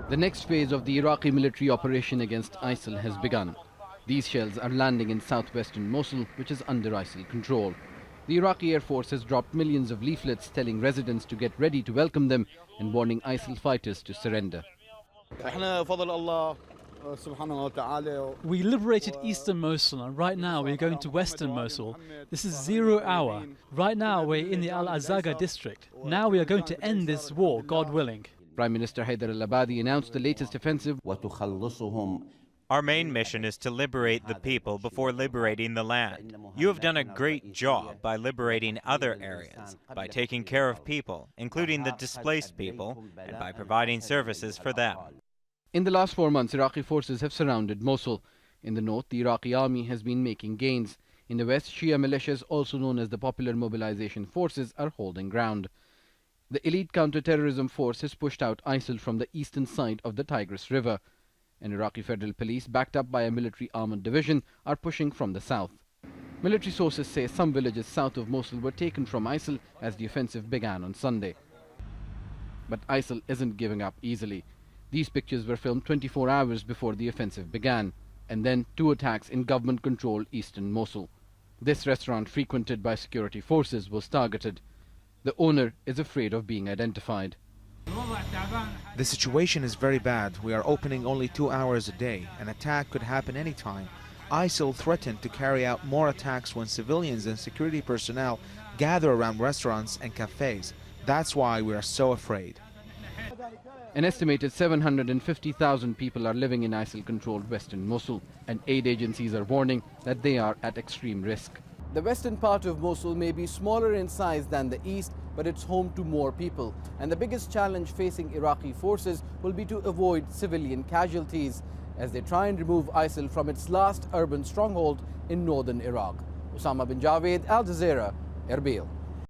The next phase of the Iraqi military operation against ISIL has begun. These shells are landing in southwestern Mosul, which is under ISIL control. The Iraqi Air Force has dropped millions of leaflets telling residents to get ready to welcome them and warning ISIL fighters to surrender. We liberated eastern Mosul and right now we're going to western Mosul. This is 0 hour. Right now we're in the Al-Azaga district. Now we are going to end this war, God willing. Prime Minister Haider al-Abadi announced the latest offensive. Our main mission is to liberate the people before liberating the land. You have done a great job by liberating other areas, by taking care of people, including the displaced people, and by providing services for them. In the last 4 months, Iraqi forces have surrounded Mosul. In the north, the Iraqi army has been making gains. In the west, Shia militias, also known as the Popular Mobilization Forces, are holding ground. The elite counter-terrorism force has pushed out ISIL from the eastern side of the Tigris River. And Iraqi federal police, backed up by a military armored division, are pushing from the south. Military sources say some villages south of Mosul were taken from ISIL as the offensive began on Sunday. But ISIL isn't giving up easily. These pictures were filmed 24 hours before the offensive began, and then 2 attacks in government-controlled eastern Mosul. This restaurant, frequented by security forces, was targeted. The owner is afraid of being identified. The situation is very bad. We are opening only 2 hours a day. An attack could happen anytime. ISIL threatened to carry out more attacks when civilians and security personnel gather around restaurants and cafes. That's why we are so afraid. An estimated 750,000 people are living in ISIL-controlled western Mosul, and aid agencies are warning that they are at extreme risk. The western part of Mosul may be smaller in size than the east, but it's home to more people. And the biggest challenge facing Iraqi forces will be to avoid civilian casualties as they try and remove ISIL from its last urban stronghold in northern Iraq. Osama Bin Javaid, Al Jazeera, Erbil.